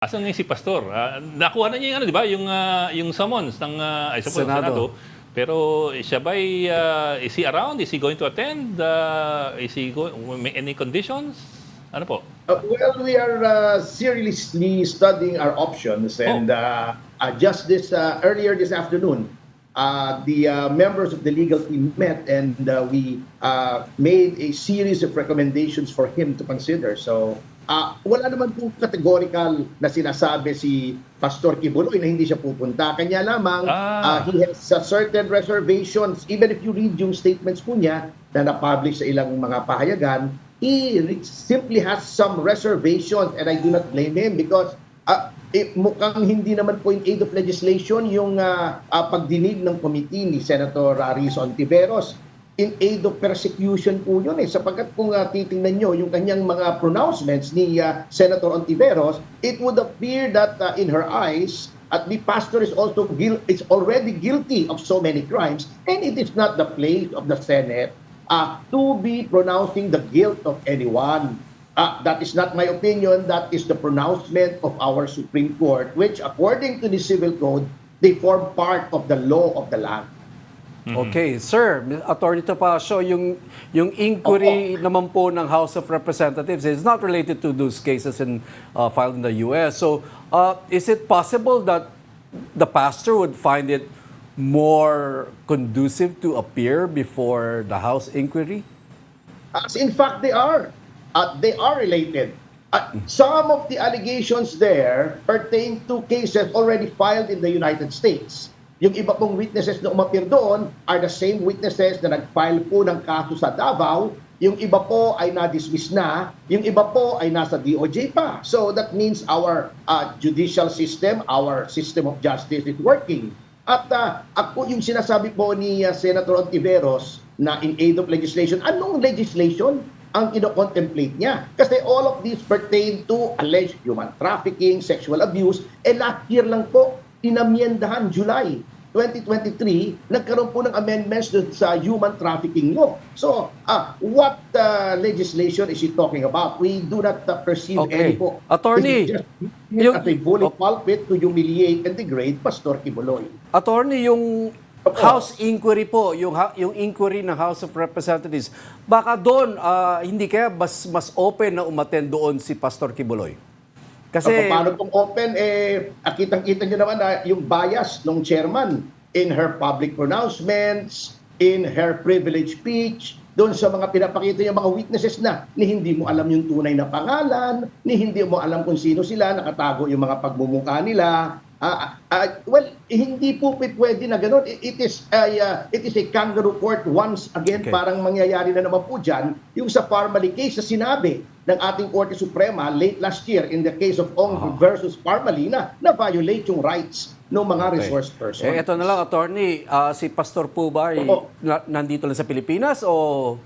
Asan ngayon si Pastor? Nakuha na niya yung ano, di ba? Yung summons ng I suppose, Senado. Pero siya ba is he around? Is he going to attend? Is he may any conditions? Ano po? Well, we are seriously studying our options, and just this earlier this afternoon, the members of the legal team met, and we made a series of recommendations for him to consider. So, wala naman po categorical na sinasabi si Pastor Quiboloy na hindi siya pupunta. Kanya lamang, he has certain reservations. Even if you read yung statements po niya na na-publish sa ilang mga pahayagan, he simply has some reservations, and I do not blame him because mukhang hindi naman po in aid of legislation yung pagdinig ng committee ni Senator Rizo Ontiveros. In aid of persecution po yun sapagkat kung titingnan nyo yung kanyang mga pronouncements ni Senator Ontiveros, it would appear that in her eyes, the pastor is already guilty of so many crimes, and it is not the place of the Senate to be pronouncing the guilt of anyone. That is not my opinion. That is the pronouncement of our Supreme Court, which according to the Civil Code, they form part of the law of the land. Okay, sir, Atty. Topacio, yung inquiry naman po ng House of Representatives is not related to those cases filed in the US. So, is it possible that the pastor would find it more conducive to appear before the House inquiry? In fact, they are. They are related. Some of the allegations there pertain to cases already filed in the United States. Yung iba pong witnesses na umapir doon are the same witnesses na nag-file po ng kaso sa Davao. Yung iba po ay na-dismiss na. Yung iba po ay nasa DOJ pa. So that means our judicial system, our system of justice is working. At ako yung sinasabi po ni Senator Ontiveros na in aid of legislation, anong legislation ang ino-contemplate niya? Kasi all of these pertain to alleged human trafficking, sexual abuse. Last year lang po, inamyendahan July 2023, nagkaroon po ng amendments sa human trafficking law. So, what legislation is he talking about? We do not perceive any po. Attorney, at a bully pulpit to humiliate and degrade Pastor Quiboloy. Attorney, yung House inquiry po, yung inquiry ng House of Representatives, baka doon, hindi kaya mas open na umattend doon si Pastor Quiboloy? Kasi paano pong open, kitang-kita nyo naman yung bias ng chairman in her public pronouncements, in her privilege speech, doon sa mga pinapakita yung mga witnesses na ni hindi mo alam yung tunay na pangalan, ni hindi mo alam kung sino sila, nakatago yung mga pagmumukha nila. Well, hindi po pwede na gano'n. It is a kangaroo court once again. Parang mangyayari na naman po dyan yung sa Parmali case na sinabi ng ating Korte Suprema late last year in the case of Ong versus Parmali na violate yung rights ng mga resource person. Ito na lang, attorney, si Pastor po ba nandito lang sa Pilipinas o...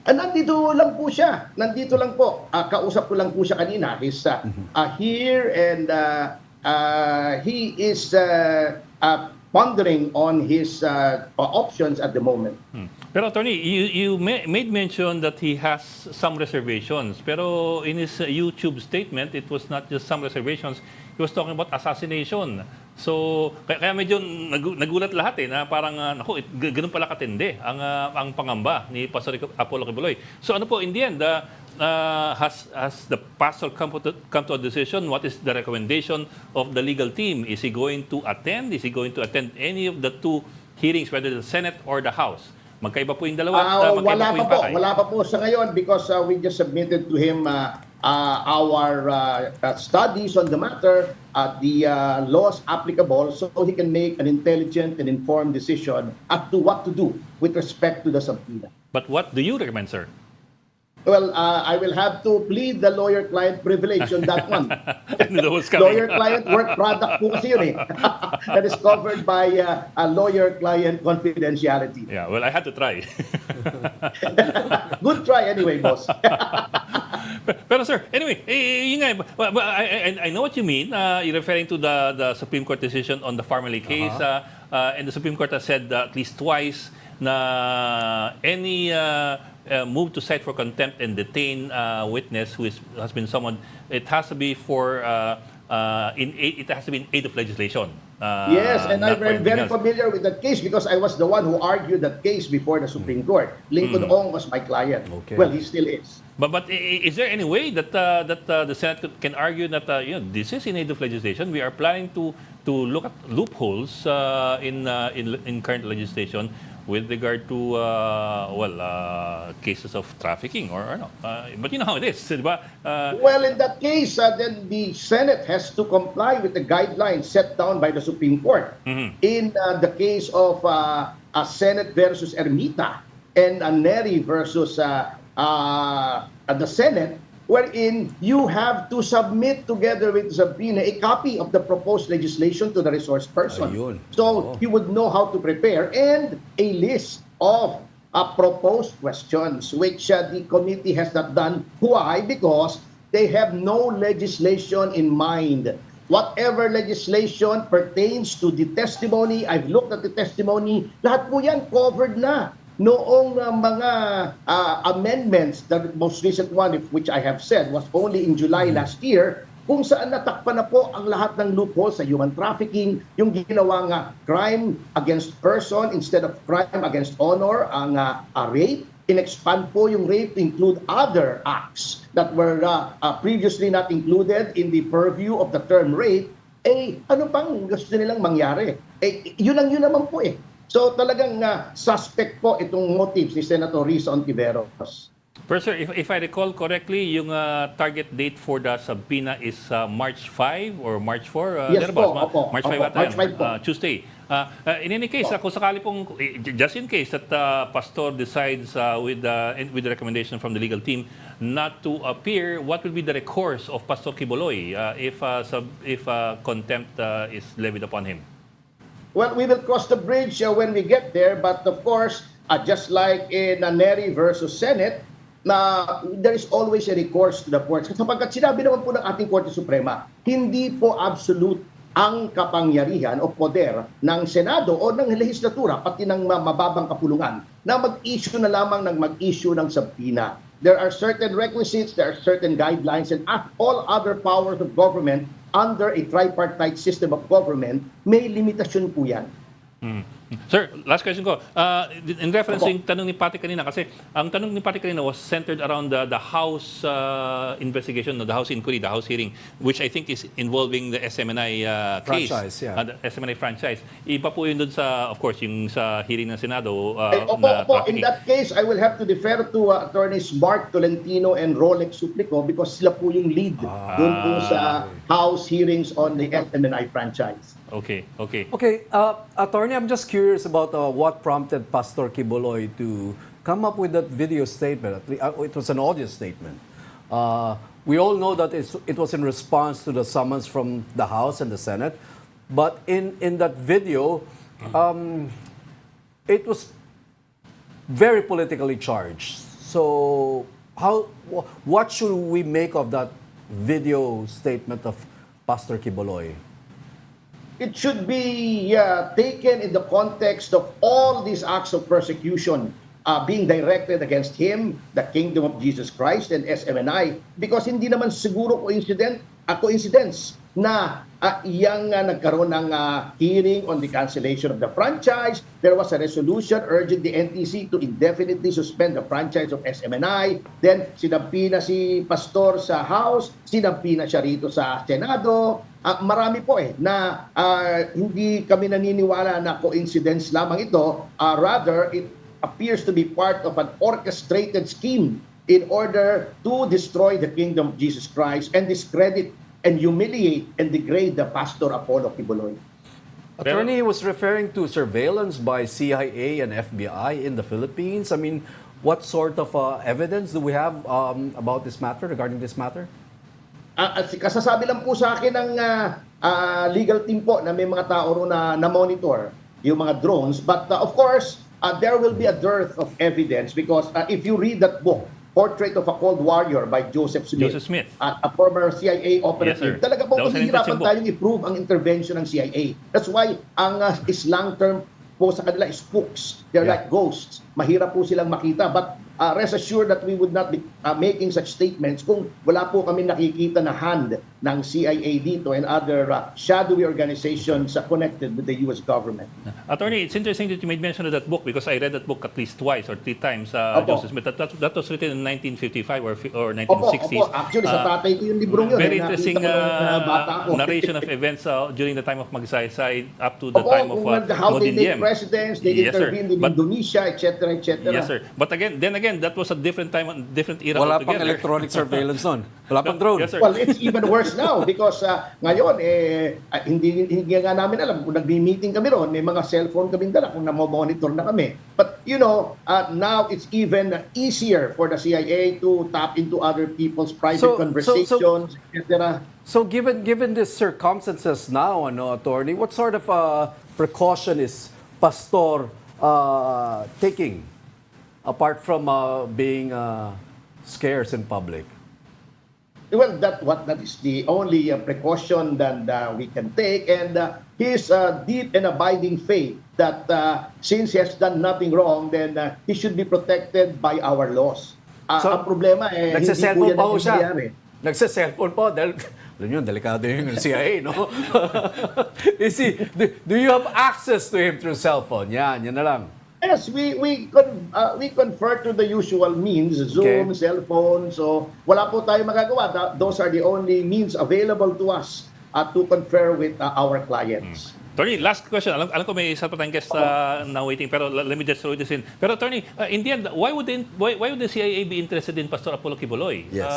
Nandito lang po siya. Nandito lang po. Kausap ko lang po siya kanina. He's here, and he is pondering on his options at the moment. Pero attorney, you made mention that he has some reservations. Pero in his YouTube statement, it was not just some reservations. He was talking about assassination. So, kaya medyo nagulat lahat na parang, ganun pala katindi ang pangamba ni Pastor Apollo Quiboloy. So ano po, in the end, has the pastor come to a decision? What is the recommendation of the legal team? Is he going to attend? Is he going to attend any of the two hearings, whether the Senate or the House? Magkaiba po yung dalawa? Wala pa po sa ngayon because we just submitted to him our studies on the matter, the laws applicable, so he can make an intelligent and informed decision as to what to do with respect to the subpoena. But what do you recommend, sir? Well, I will have to plead the lawyer-client privilege on that one. Lawyer-client work product po kasi yun that is covered by a lawyer-client confidentiality. Yeah, well, I had to try. Good try anyway, boss. Pero sir, anyway, yun nga, I know what you mean. You're referring to the Supreme Court decision on the Farmally case. And the Supreme Court has said at least twice na any move to cite for contempt and detain witness who has been summoned, it has to be it has to be in aid of legislation. Yes, and not I'm for very, anything very else. familiar with that case because I was the one who argued that case before the Supreme Court. Lincoln Ong was my client. Okay. Well, he still is. But is there any way that the Senate can argue that this is in aid of legislation? We are planning to look at loopholes in current legislation with regard to cases of trafficking or no. But you know how it is, di ba? Well, in that case, then the Senate has to comply with the guidelines set down by the Supreme Court. In the case of Senate versus Ermita and Neri versus the Senate, wherein you have to submit together with subpoena a copy of the proposed legislation to the resource person. Ayun. So you would know how to prepare and a list of proposed questions, which the committee has not done. Why? Because they have no legislation in mind. Whatever legislation pertains to the testimony, I've looked at the testimony, lahat po yan covered na. Noong mga amendments, the most recent one, which I have said, was only in July last year, kung saan natakpan na po ang lahat ng loopholes sa human trafficking, yung ginawang crime against person instead of crime against honor, ang rape. In-expand po yung rape to include other acts that were previously not included in the purview of the term rape. Ano pang gusto nilang mangyari? Yun naman po eh. So talagang suspect po itong motives ni Senator Risa Ontiveros. Sir, if I recall correctly, yung target date for the subpoena is March 5 or March 4? Yes po, opo. March 5 ata March 5 yan, po. Tuesday. In any case, kung sakali pong, just in case that Pastor decides with the recommendation from the legal team not to appear, what will be the recourse of Pastor Quiboloy if contempt is levied upon him? Well, we will cross the bridge when we get there, but of course, just like in Neri versus Senate, there is always a recourse to the courts. Sapagkat sinabi naman po ng ating Korte Suprema, hindi po absolute ang kapangyarihan o poder ng Senado o ng lehislatura, pati ng mababang kapulungan, na mag-issue na lamang ng mag-issue ng subpoena. There are certain requisites, there are certain guidelines, and all other powers of government under a tripartite system of government, may limitasyon po yan. Sir, last question ko. In reference yung tanong ni Patty kanina, kasi ang tanong ni Patty kanina was centered around the House investigation, the House inquiry, the House hearing, which I think is involving the SMNI case. Franchise, yeah. The SMNI franchise. Iba po yun dun sa, of course, yung sa hearing ng Senado. Opo. In that case, I will have to defer to Attorneys Mark Tolentino and Rolex Suplico because sila po yung lead dun po sa House hearings on the SMNI franchise. Okay. Attorney, I'm just curious about what prompted Pastor Quiboloy to come up with that video statement. It was an audio statement. We all know that it was in response to the summons from the House and the Senate. But in that video, it was very politically charged. So what should we make of that video statement of Pastor Quiboloy? It should be taken in the context of all these acts of persecution being directed against him, the Kingdom of Jesus Christ, and SMNI, because hindi naman siguro coincidence na nagkaroon ng hearing on the cancellation of the franchise. There was a resolution urging the NTC to indefinitely suspend the franchise of SMNI. Then sinampi na si Pastor sa House, sinampi na siya rito sa Senado. Marami po na hindi kami naniniwala na coincidence lamang ito. Rather, it appears to be part of an orchestrated scheme in order to destroy the Kingdom of Jesus Christ and discredit and humiliate and degrade the Pastor Apollo Quiboloy. Attorney was referring to surveillance by CIA and FBI in the Philippines. I mean, what sort of evidence do we have about this matter, regarding this matter? Kasasabi lang po sa akin ng legal team po na may mga tao ro na monitor yung mga drones. But of course, there will be a dearth of evidence because if you read that book, Portrait of a Cold Warrior by Joseph Smith, a former CIA operative, talaga po mahihirapan tayong i-prove ang intervention ng CIA. That's why ang long-term po sa kanila spooks. They're Yeah. like ghosts. Mahirap po silang makita. But rest assured that we would not be making such statements kung wala po kami nakikita na hand ng CIA dito and other shadowy organizations connected with the U.S. government. Attorney, it's interesting that you made mention of that book because I read that book at least twice or three times, Opo. Joseph Smith. That was written in 1955 or Opo, 1960s. opo. Actually, sa tatay ko yung librong yun. Very Nakita interesting ko nung bata ako. narration of events during the time of Magsaysay up to the Opo, time of kung how they make Modiniem. presidents, they Yes, sir. intervened in But- Indonesia, etc., etc. Yes, sir. But again, that was a different time, different era Wala pang altogether. electronic surveillance nun. Wala pang drone. Yes, sir. Well, it's even worse now because ngayon, hindi nga namin alam kung nagbi-meeting kami ron, may mga cellphone kaming dala kung namomonitor na kami. But, now it's even easier for the CIA to tap into other people's private So- conversations, etc. So given the circumstances now, attorney, what sort of precaution is Pastor taking apart from being scarce in public? Well, that is the only precaution that we can take, and his deep and abiding faith that since he has done nothing wrong, then he should be protected by our laws. So, ang problema hindi po Nagsa-cellphone yan pa ang ho siya. nangyayari. Nagsa-cellphone po dahil alam nyo, delikado yung CIA, no? Do you have access to him through cellphone? Yan na lang. Yes, we confer to the usual means, Zoom, Okay. cellphone. So wala po tayong magagawa. Those are the only means available to us to confer with our clients. Attorney, last question. Alam ko may isa pa tayong guest na waiting, pero let me just throw this in. Pero Attorney, in the end, why would the CIA be interested in Pastor Apollo Quiboloy? Yes.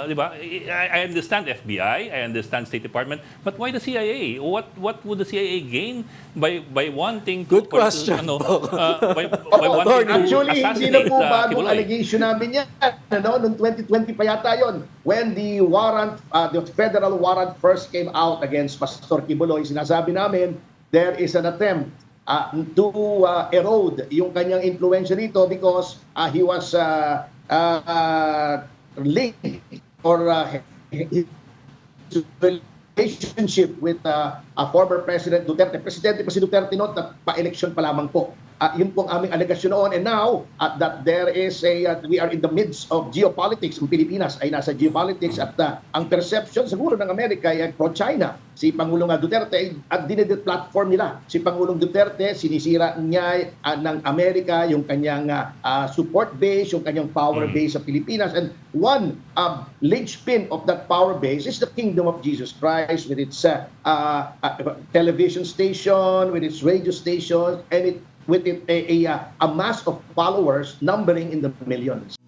Di ba? I understand FBI, I understand State Department, but why the CIA? What would the CIA gain by wanting to Good question. by Opo, wanting to actually, hindi na assassinate po bagong Quiboloy? allegation namin yan. Noong 2020 pa yata yun. When the federal warrant first came out against Pastor Quiboloy, sinasabi namin, there is an attempt to erode yung kanyang influensya rito because he was linked or his relationship with former President Duterte. Presidente pa si Duterte noon at pa-election pa lamang po. Yun pong aming alegasyon noon. And now, that there is we are in the midst of geopolitics. Ang Pilipinas ay nasa geopolitics at ang perception siguro ng Amerika ay pro-China. Si Pangulong Duterte at dinede-platform nila. Si Pangulong Duterte, sinisira niya ng Amerika yung kanyang support base, yung kanyang power base sa Pilipinas. And one linchpin of that power base is the Kingdom of Jesus Christ with its television station, with its radio station, and with a mass of followers numbering in the millions.